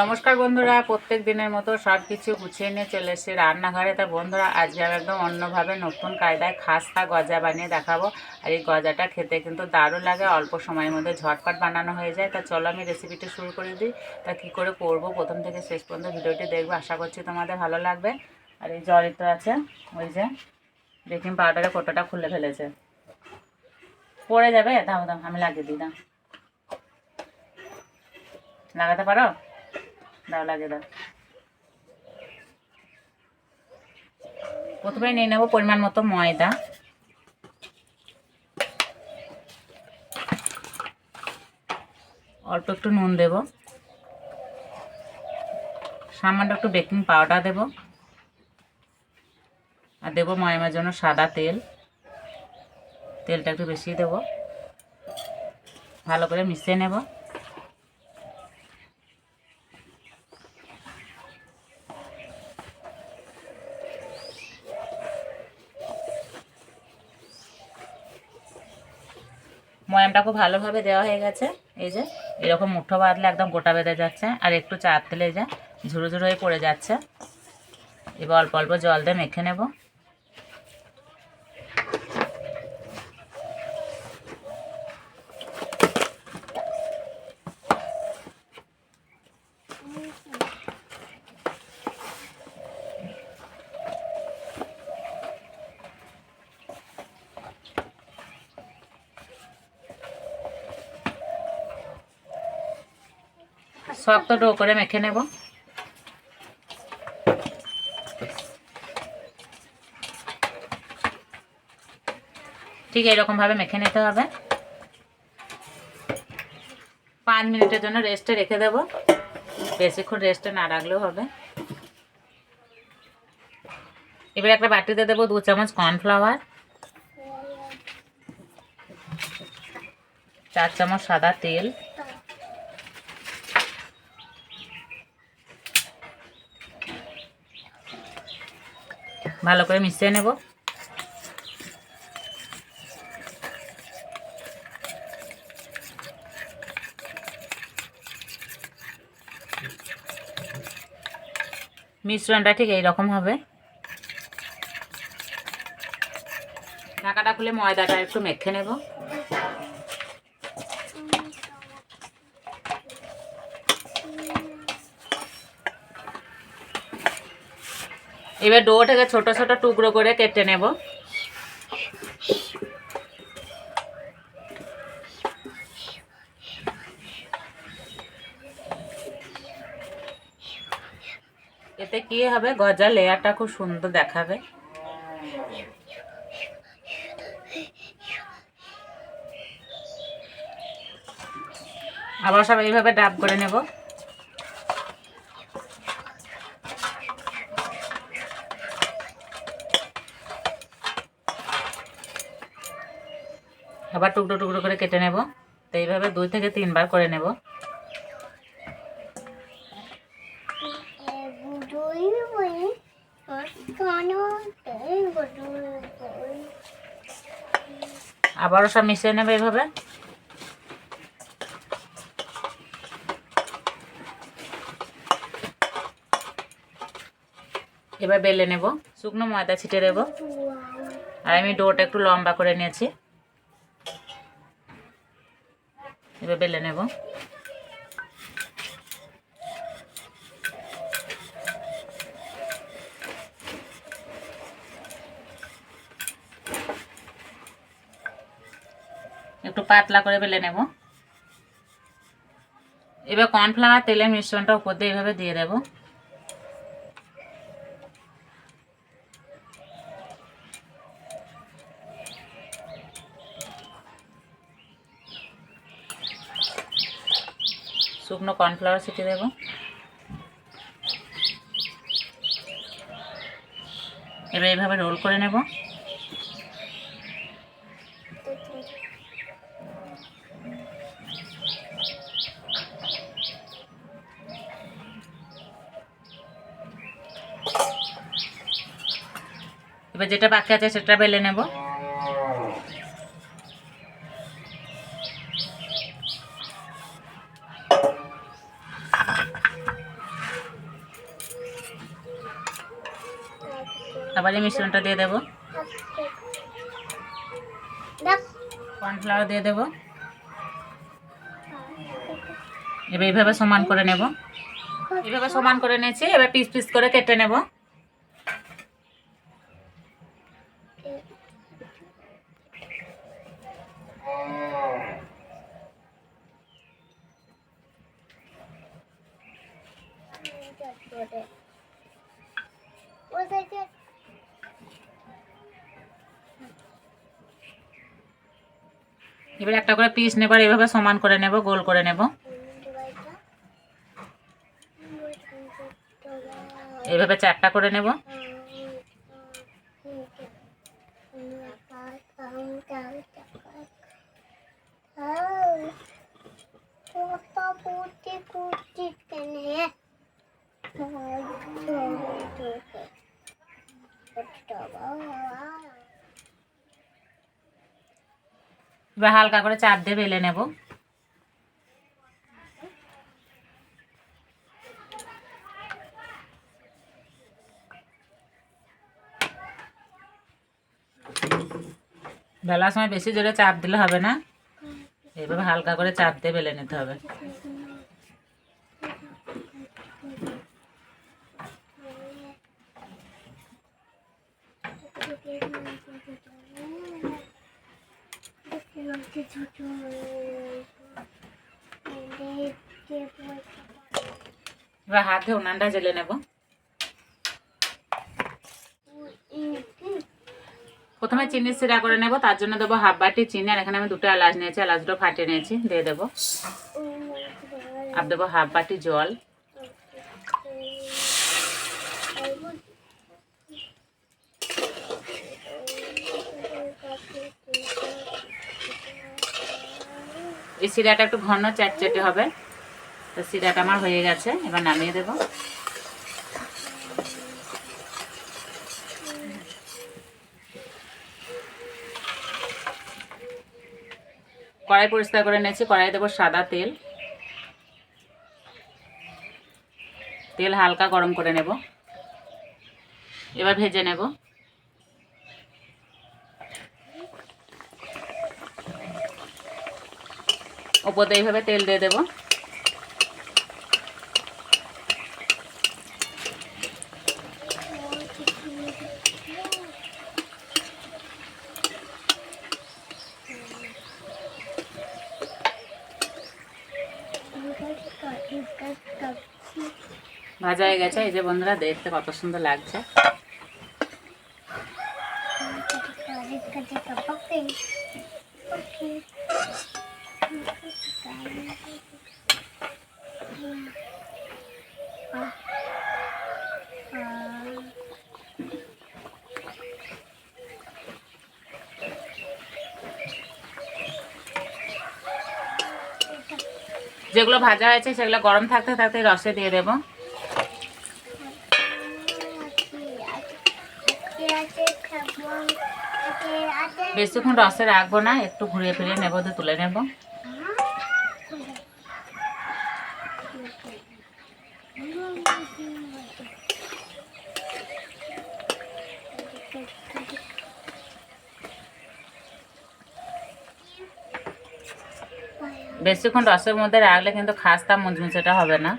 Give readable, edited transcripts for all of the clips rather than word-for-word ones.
নমস্কার বন্ধুরা, প্রত্যেক দিনের মতো সব কিছু গুছিয়ে নিয়ে চলে এসেছি রান্নাঘরে। তা বন্ধুরা, আজকে আমি একদম অন্যভাবে নতুন কায়দায় খাস্তা গজা বানিয়ে দেখাবো। আর এই গজাটা খেতে কিন্তু দারুণ লাগে, অল্প সময়ের মধ্যে ঝটপট বানানো হয়ে যায়। তা চলো আমি রেসিপিটি শুরু করে দিই। তা কী করে করবো প্রথম থেকে শেষ পর্যন্ত ভিডিওটি দেখবো, আশা করছি তোমাদের ভালো লাগবে। আর এই জলই তো আছে, ওই যে বেকিং পাউডারের কোটোটা খুলে ফেলেছে, পড়ে যাবে। দাও দাও, আমি লাগিয়ে দিই। দাও, লাগাতে পারো? দাও, লাগিয়ে দাও। প্রথমে নিয়ে নেব পরিমাণ মতো ময়দা, অল্প একটু নুন দেব, সামান্য একটু বেকিং পাউডার দেব, আর দেবো ময়মের জন্য সাদা তেল। তেলটা একটু বেশি দেব, ভালো করে মিশিয়ে নেব। ময়ামটা খুব ভালোভাবে দেওয়া হয়ে গেছে। এই যে এরকম মুঠো বাঁধলে একদম গোটা বেঁধে যাচ্ছে, আর একটু চাপ দিলে যে ঝুরো ঝুরো হয়ে পড়ে যাচ্ছে। এবার অল্প অল্প জল দিয়ে মেখে নেব। শক্ত ডো করে মেখে নেব। ঠিক এইরকমভাবে মেখে নিতে হবে। 5 মিনিটের জন্য রেস্টে রেখে দেব, বেশিক্ষণ রেস্টে না রাখলেও হবে। এবার একটা বাটিতে দেবো 2 চামচ কর্নফ্লাওয়ার, 4 চামচ সাদা তেল, ভালো করে মিশিয়ে নেব। মিশ্রণটা ঠিক এইরকম হবে। ঢাকাটা খুলে ময়দাটা একটু মেখে নেব। এবার ডোটাকে ছোট ছোট টুকরো করে কেটে নেব। এতে কি হবে, গজা লেয়ারটা খুব সুন্দর দেখাবে। আবার সব এইভাবে ডাব করে নেব। আবার টুকরো টুকরো করে কেটে নেব। তো এইভাবে 2 থেকে 3 বার করে নেব। আবারও সব মিশিয়ে নেবে এইভাবে। এবার বেলে নেব, শুকনো ময়দা ছিটে দেব। আর আমি ডোটা একটু লম্বা করে নিয়েছি। এবার বেলে নেব। একটু পাতলা করে বেলে নেব। এবার কর্নফ্লাওয়ার তেলের মিশ্রণটা উপর দিয়ে এইভাবে দিয়ে দেব। শুকনো কর্নফ্লাওয়ার ছিটিয়ে দেব। এবার এইভাবে রোল করে নেব। এবার যেটা বাকি আছে সেটা বেলে নেব। এবার এই মিশ্রণটা দিয়ে দেবো, কর্নফ্লাওয়ার দিয়ে দেবো। এবার এইভাবে সমান করে নেব, এইভাবে সমান করে নিয়েছি। এবার পিস পিস করে কেটে নেব। এবার একটা করে পিস নেবার এইভাবে সমান করে নেব, গোল করে নেব। এইভাবে 4টা করে নেব। এবার হালকা করে চাপ দিয়ে বেলে নেব। বেলার সময় বেশি জোরে চাপ দিলে হবে না, এইভাবে হালকা করে চাপ দিয়ে বেলে নিতে হবে। এবার হাত দিয়ে উনানটা জ্বেলে নেব। প্রথমে চিনি সিরা করে নেব, তার জন্য দেবো হাফ বাটি চিনি। আর এখানে আমি 2টা এলাচ নিয়েছি, এলাচ দুটো ফাটিয়ে নিয়েছি, দিয়ে দেবো। আর দেবো হাফ বাটি জল। এই সিরাটা একটু ঘন চ্যাটচেটে হবে, তো সিরাটা আমার হয়ে গেছে। এবার নামিয়ে দেব। কড়াই পরিষ্কার করে নিয়েছি, কড়াই দেবো সাদা তেল। তেল হালকা গরম করে নেব, এবার ভেজে নেব। ওপর দিয়ে এইভাবে তেল দিয়ে দেবো। ভাজা হয়ে গেছে। এই যে বন্ধুরা, দেখতে কত সুন্দর লাগছে। যেগুলো ভাজা হয়েছে সেগুলো গরম থাকতে থাকতে রসে দিয়ে দেব। বেশিক্ষণ রসে রাখবো না, একটু ঘুরিয়ে ফিরিয়ে নেবো, তো তুলে নেব। বেশিক্ষণ রসের মধ্যে রাখলে কিন্তু খাস্তা মুচমুচেটা হবে না।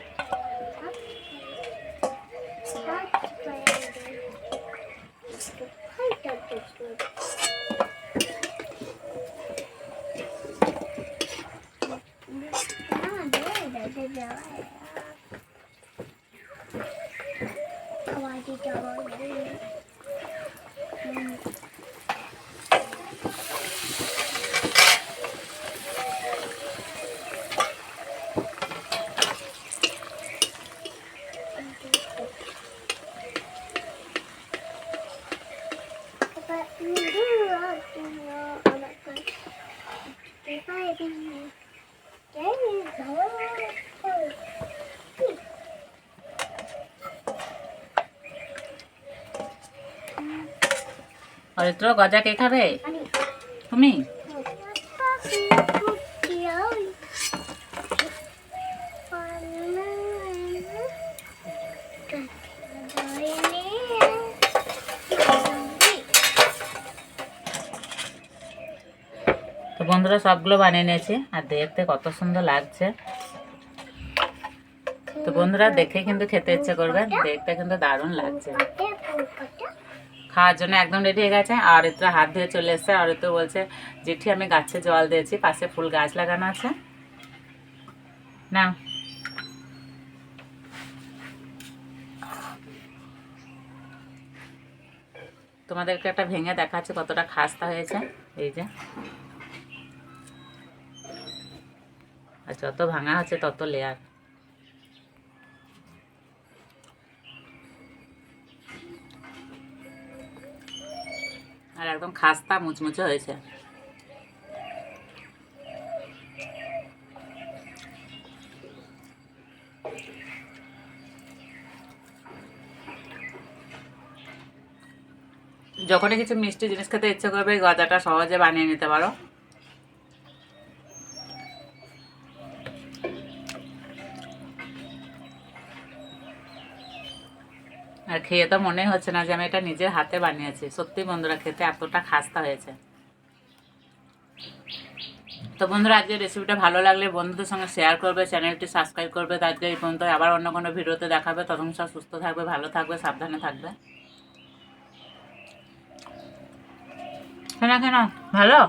অরিত্র, গজা কে খাবে? তুমি? বন্ধুরা সবগুলো বানিয়ে নিয়েছি আর দেখতে কত সুন্দর লাগছে। তো বন্ধুরা দেখে কিন্তু খেতে ইচ্ছে করবে, দেখতে কিন্তু দারুণ লাগছে। খাওয়ার জন্য একদম রেডি হয়ে গেছে। আর এতে হাত ধুয়ে চলে এসছে। আর তো বলছে জেঠি আমি গাছে জল দিয়েছি, পাশে ফুল গাছ লাগানো আছে না। তোমাদেরকে একটা ভেঙে দেখাচ্ছে কতটা খাস্তা হয়েছে। এই যে, আর যত ভাঙা হচ্ছে তত লেয়ার। আর একদম খাস্তা মুচমুচে হয়েছে। যখনই কিছু মিষ্টি জিনিস খেতে ইচ্ছে করবে এই গজাটা সহজে বানিয়ে নিতে পারো। আর খেয়ে তো মনে হচ্ছে না যে আমি এটা নিজের হাতে বানিয়েছি। সত্যি বন্ধুরা খেতে এতটা খাস্তা হয়েছে। তো বন্ধুরা আজকের রেসিপিটা ভালো লাগলে বন্ধুদের সঙ্গে শেয়ার করবে, চ্যানেলটি সাবস্ক্রাইব করবে। তো আজকে এই পর্যন্ত, আবার অন্য কোনো ভিডিওতে দেখাবে। তখন সব সুস্থ থাকবে, ভালো থাকবে, সাবধানে থাকবে। কেন ভালো।